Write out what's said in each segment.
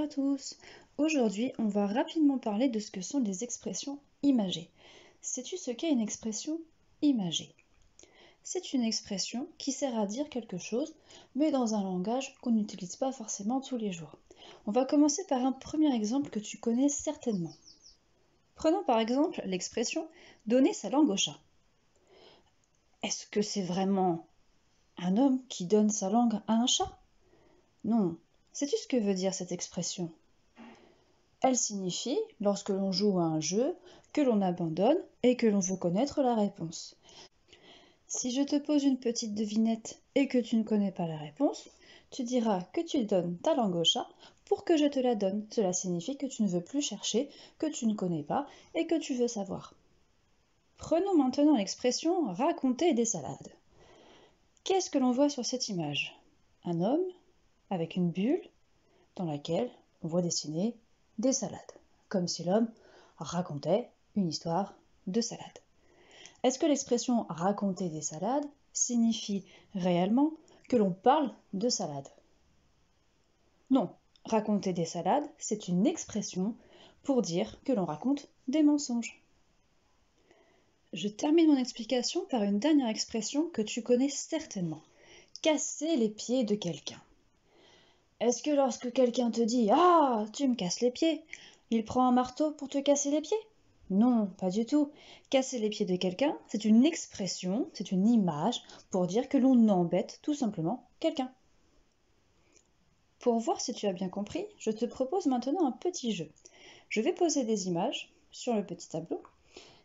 à tous. Aujourd'hui, on va rapidement parler de ce que sont les expressions imagées. Sais-tu ce qu'est une expression imagée? C'est une expression qui sert à dire quelque chose, mais dans un langage qu'on n'utilise pas forcément tous les jours. On va commencer par un premier exemple que tu connais certainement. Prenons par exemple l'expression « donner sa langue au chat ». Est-ce que c'est vraiment un homme qui donne sa langue à un chat? Non. Sais-tu ce que veut dire cette expression? Elle signifie, lorsque l'on joue à un jeu, que l'on abandonne et que l'on veut connaître la réponse. Si je te pose une petite devinette et que tu ne connais pas la réponse, tu diras que tu donnes ta langue au chat pour que je te la donne. Cela signifie que tu ne veux plus chercher, que tu ne connais pas et que tu veux savoir. Prenons maintenant l'expression « raconter des salades ». Qu'est-ce que l'on voit sur cette image? Un homme avec une bulle dans laquelle on voit dessiner des salades, comme si l'homme racontait une histoire de salade. Est-ce que l'expression « raconter des salades » signifie réellement que l'on parle de salade? Non, raconter des salades, c'est une expression pour dire que l'on raconte des mensonges. Je termine mon explication par une dernière expression que tu connais certainement. Casser les pieds de quelqu'un. Est-ce que lorsque quelqu'un te dit « Ah, tu me casses les pieds », il prend un marteau pour te casser les pieds? Non, pas du tout. Casser les pieds de quelqu'un, c'est une expression, c'est une image pour dire que l'on embête tout simplement quelqu'un. Pour voir si tu as bien compris, je te propose maintenant un petit jeu. Je vais poser des images sur le petit tableau.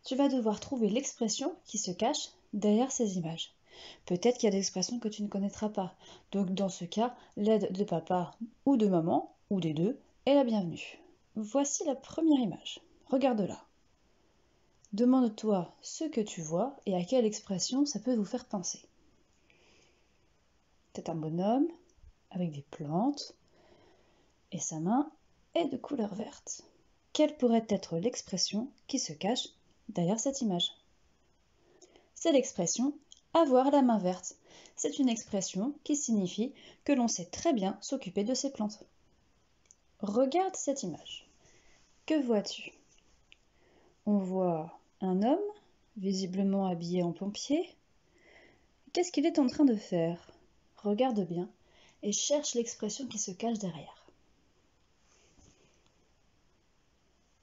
Tu vas devoir trouver l'expression qui se cache derrière ces images. Peut-être qu'il y a des expressions que tu ne connaîtras pas. Donc dans ce cas, l'aide de papa ou de maman, ou des deux, est la bienvenue. Voici la première image. Regarde-la. Demande-toi ce que tu vois et à quelle expression ça peut vous faire penser. C'est un bonhomme avec des plantes et sa main est de couleur verte. Quelle pourrait être l'expression qui se cache derrière cette image? C'est l'expression « avoir la main verte ». C'est une expression qui signifie que l'on sait très bien s'occuper de ses plantes. Regarde cette image. Que vois-tu? On voit un homme, visiblement habillé en pompier. Qu'est-ce qu'il est en train de faire? Regarde bien et cherche l'expression qui se cache derrière.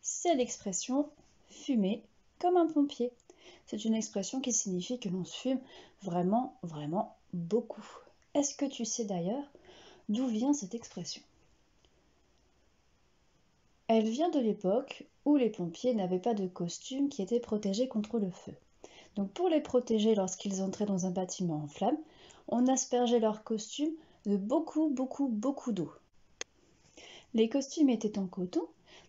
C'est l'expression « fumer comme un pompier ». C'est une expression qui signifie que l'on se fume vraiment, vraiment beaucoup. Est-ce que tu sais d'ailleurs d'où vient cette expression? Elle vient de l'époque où les pompiers n'avaient pas de costume qui était protégé contre le feu. Donc pour les protéger lorsqu'ils entraient dans un bâtiment en flammes, on aspergeait leurs costumes de beaucoup d'eau. Les costumes étaient en coton,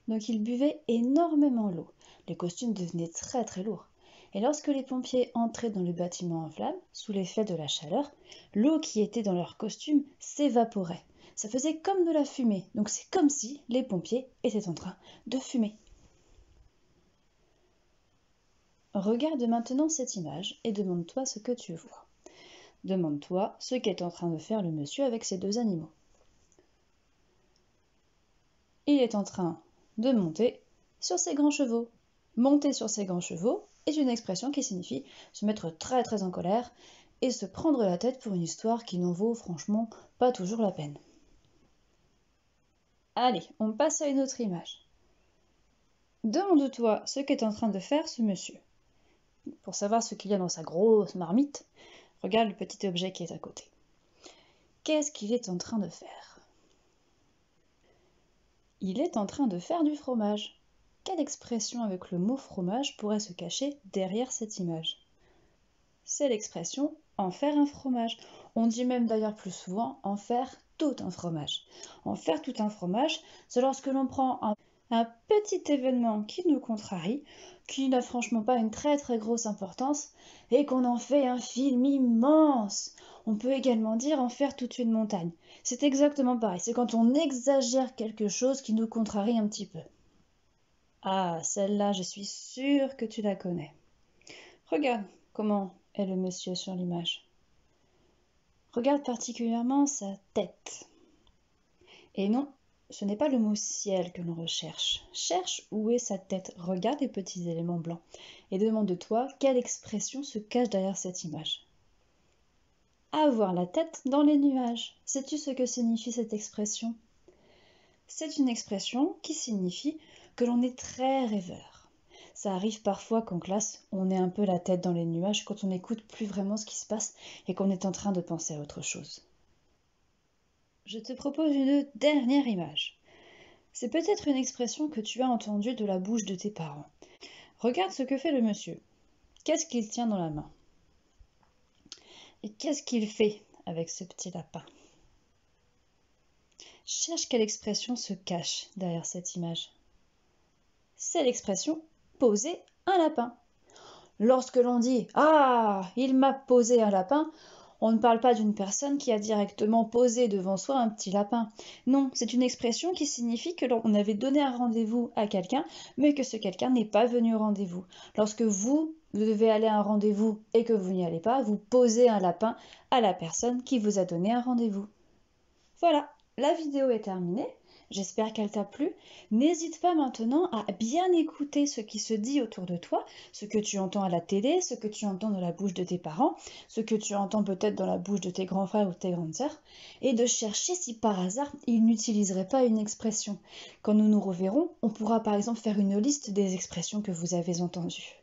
donc ils buvaient énormément l'eau. Les costumes devenaient très lourds. Et lorsque les pompiers entraient dans le bâtiment en flammes, sous l'effet de la chaleur, l'eau qui était dans leur costume s'évaporait. Ça faisait comme de la fumée, donc c'est comme si les pompiers étaient en train de fumer. Regarde maintenant cette image et demande-toi ce que tu vois. Demande-toi ce qu'est en train de faire le monsieur avec ces deux animaux. Il est en train de monter sur ses grands chevaux. Monter sur ses grands chevaux est une expression qui signifie se mettre très en colère et se prendre la tête pour une histoire qui n'en vaut franchement pas toujours la peine. Allez, on passe à une autre image. Demande-toi ce qu'est en train de faire ce monsieur. Pour savoir ce qu'il y a dans sa grosse marmite, regarde le petit objet qui est à côté. Qu'est-ce qu'il est en train de faire? Il est en train de faire du fromage. Quelle expression avec le mot fromage pourrait se cacher derrière cette image? C'est l'expression « en faire un fromage ». On dit même d'ailleurs plus souvent « en faire tout un fromage ». En faire tout un fromage, c'est lorsque l'on prend un petit événement qui nous contrarie, qui n'a franchement pas une très grosse importance, et qu'on en fait un film immense. On peut également dire en faire toute une montagne. C'est exactement pareil, c'est quand on exagère quelque chose qui nous contrarie un petit peu. Ah, celle-là, je suis sûre que tu la connais. Regarde comment est le monsieur sur l'image. Regarde particulièrement sa tête. Et non, ce n'est pas le mot ciel que l'on recherche. Cherche où est sa tête, regarde les petits éléments blancs et demande-toi quelle expression se cache derrière cette image. Avoir la tête dans les nuages. Sais-tu ce que signifie cette expression? C'est une expression qui signifie que l'on est très rêveur. Ça arrive parfois qu'en classe, on ait un peu la tête dans les nuages quand on n'écoute plus vraiment ce qui se passe et qu'on est en train de penser à autre chose. Je te propose une dernière image. C'est peut-être une expression que tu as entendue de la bouche de tes parents. Regarde ce que fait le monsieur. Qu'est-ce qu'il tient dans la main? Et qu'est-ce qu'il fait avec ce petit lapin? Cherche quelle expression se cache derrière cette image. C'est l'expression « poser un lapin ». Lorsque l'on dit « Ah, il m'a posé un lapin », on ne parle pas d'une personne qui a directement posé devant soi un petit lapin. Non, c'est une expression qui signifie que l'on avait donné un rendez-vous à quelqu'un, mais que ce quelqu'un n'est pas venu au rendez-vous. Lorsque vous devez aller à un rendez-vous et que vous n'y allez pas, vous posez un lapin à la personne qui vous a donné un rendez-vous. Voilà, la vidéo est terminée. J'espère qu'elle t'a plu. N'hésite pas maintenant à bien écouter ce qui se dit autour de toi, ce que tu entends à la télé, ce que tu entends dans la bouche de tes parents, ce que tu entends peut-être dans la bouche de tes grands frères ou de tes grandes sœurs, et de chercher si par hasard ils n'utiliseraient pas une expression. Quand nous nous reverrons, on pourra par exemple faire une liste des expressions que vous avez entendues.